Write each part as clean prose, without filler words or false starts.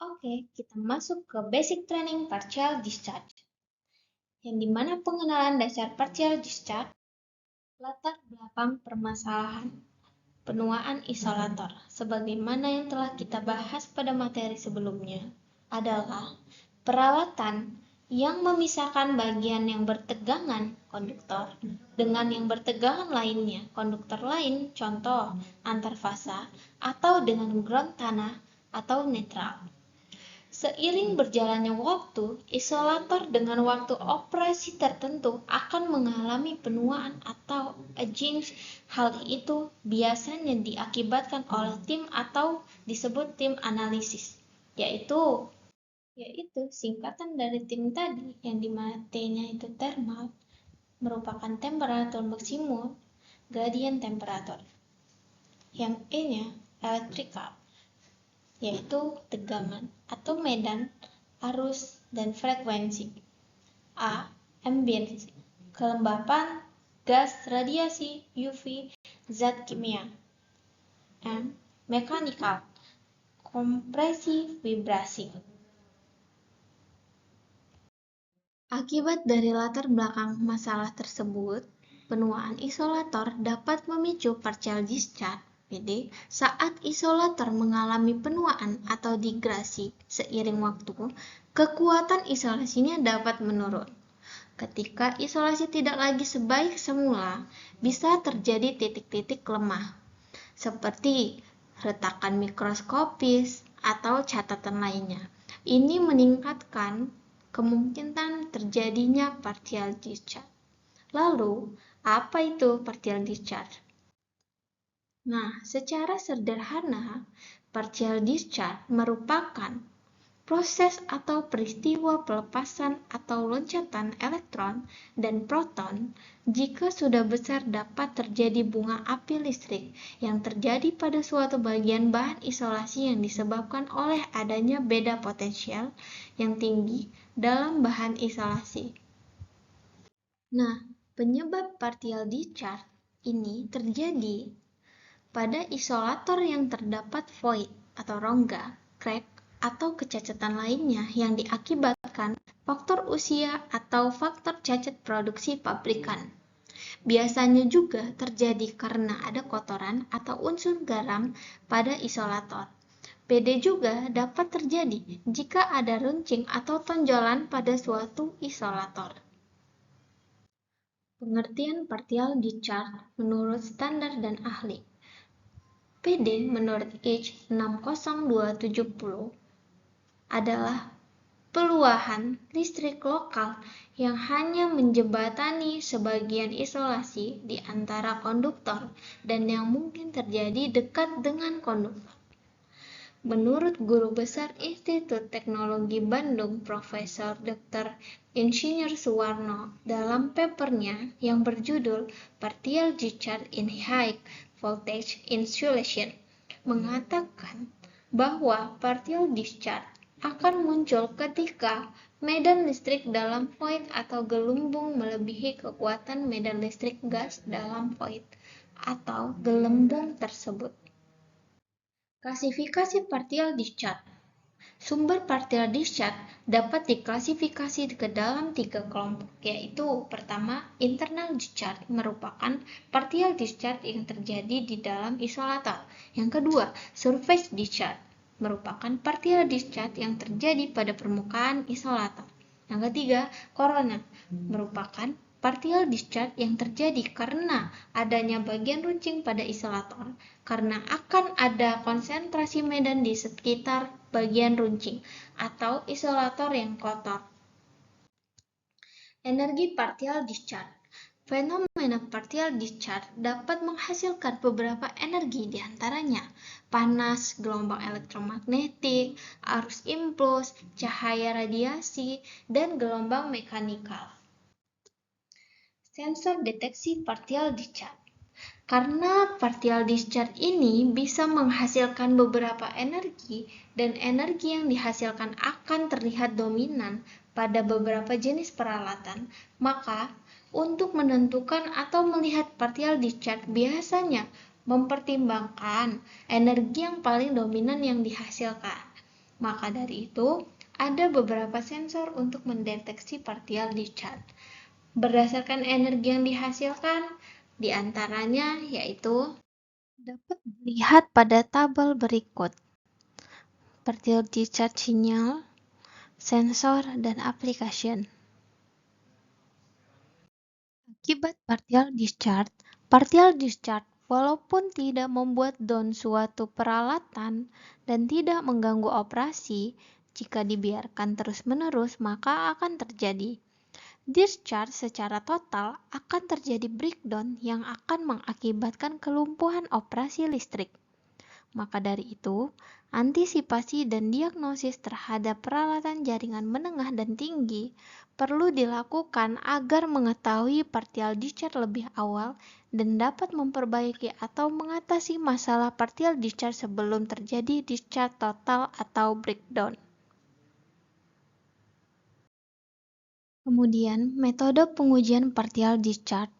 Oke, kita masuk ke basic training partial discharge, yang dimana pengenalan dasar partial discharge, latar belakang permasalahan, penuaan isolator, sebagaimana yang telah kita bahas pada materi sebelumnya, adalah peralatan yang memisahkan bagian yang bertegangan konduktor dengan yang bertegangan lainnya konduktor lain, contoh antarfasa, atau dengan ground tanah atau netral. Seiring berjalannya waktu, isolator dengan waktu operasi tertentu akan mengalami penuaan atau aging. Hal itu biasanya diakibatkan oleh tim atau disebut tim analisis, yaitu singkatan dari tim tadi yang dimana T-nya itu thermal, merupakan temperatur maksimum gradient temperatur, yang E-nya electrical, yaitu tegangan atau medan, arus, dan frekuensi. A. Ambient, kelembapan, gas, radiasi, UV, zat kimia. M. Mechanical, kompresi, vibrasi. Akibat dari latar belakang masalah tersebut, penuaan isolator dapat memicu partial discharge (PD) saat isolator mengalami penuaan atau degrasi seiring waktu, kekuatan isolasinya dapat menurun. Ketika isolasi tidak lagi sebaik semula, bisa terjadi titik-titik lemah, seperti retakan mikroskopis atau catatan lainnya. Ini meningkatkan kemungkinan terjadinya partial discharge. Lalu, apa itu partial discharge? Nah, secara sederhana, partial discharge merupakan proses atau peristiwa pelepasan atau loncatan elektron dan proton jika sudah besar dapat terjadi bunga api listrik yang terjadi pada suatu bagian bahan isolasi yang disebabkan oleh adanya beda potensial yang tinggi dalam bahan isolasi. Nah, penyebab partial discharge ini terjadi pada isolator yang terdapat void atau rongga, crack, atau kecacatan lainnya yang diakibatkan faktor usia atau faktor cacat produksi pabrikan. Biasanya juga terjadi karena ada kotoran atau unsur garam pada isolator. PD juga dapat terjadi jika ada runcing atau tonjolan pada suatu isolator. Pengertian partial discharge menurut standar dan ahli. PD menurut IEC 60270 adalah peluahan listrik lokal yang hanya menjembatani sebagian isolasi di antara konduktor dan yang mungkin terjadi dekat dengan konduktor. Menurut Guru Besar Institut Teknologi Bandung Profesor Dr. Insinyur Suwarno dalam papernya yang berjudul Partial Discharge in High Voltage Insulation mengatakan bahwa partial discharge akan muncul ketika medan listrik dalam void atau gelembung melebihi kekuatan medan listrik gas dalam void atau gelembung tersebut. Klasifikasi partial discharge. Sumber partial discharge dapat diklasifikasi ke dalam 3 kelompok, yaitu pertama, internal discharge merupakan partial discharge yang terjadi di dalam isolator. Yang kedua, surface discharge merupakan partial discharge yang terjadi pada permukaan isolator. Yang ketiga, corona merupakan partial discharge yang terjadi karena adanya bagian runcing pada isolator, karena akan ada konsentrasi medan di sekitar bagian runcing atau isolator yang kotor. Energi partial discharge. Fenomena partial discharge dapat menghasilkan beberapa energi, diantaranya panas, gelombang elektromagnetik, arus impuls, cahaya radiasi, dan gelombang mekanikal. Sensor deteksi partial discharge. Karena partial discharge ini bisa menghasilkan beberapa energi dan energi yang dihasilkan akan terlihat dominan pada beberapa jenis peralatan, maka untuk menentukan atau melihat partial discharge biasanya mempertimbangkan energi yang paling dominan yang dihasilkan. Maka dari itu, ada beberapa sensor untuk mendeteksi partial discharge. Berdasarkan energi yang dihasilkan, diantaranya yaitu dapat dilihat pada tabel berikut. Partial discharge sinyal, sensor, dan application. Akibat partial discharge walaupun tidak membuat down suatu peralatan dan tidak mengganggu operasi, jika dibiarkan terus-menerus maka akan terjadi discharge secara total, akan terjadi breakdown yang akan mengakibatkan kelumpuhan operasi listrik. Maka dari itu, antisipasi dan diagnosis terhadap peralatan jaringan menengah dan tinggi perlu dilakukan agar mengetahui partial discharge lebih awal dan dapat memperbaiki atau mengatasi masalah partial discharge sebelum terjadi discharge total atau breakdown. Kemudian, metode pengujian partial discharge.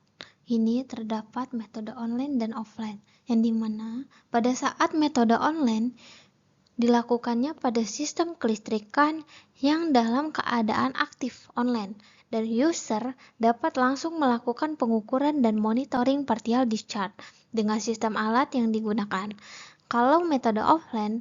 Ini terdapat metode online dan offline, yang dimana pada saat metode online dilakukannya pada sistem kelistrikan yang dalam keadaan aktif online, dan user dapat langsung melakukan pengukuran dan monitoring partial discharge dengan sistem alat yang digunakan. Kalau metode offline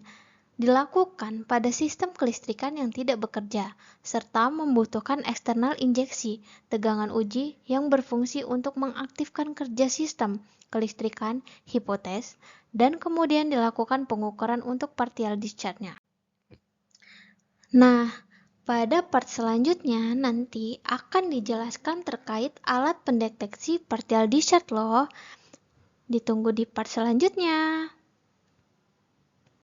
dilakukan pada sistem kelistrikan yang tidak bekerja, serta membutuhkan eksternal injeksi tegangan uji yang berfungsi untuk mengaktifkan kerja sistem kelistrikan hipotes, dan kemudian dilakukan pengukuran untuk partial discharge-nya. Nah, pada part selanjutnya nanti akan dijelaskan terkait alat pendeteksi partial discharge loh. Ditunggu di part selanjutnya.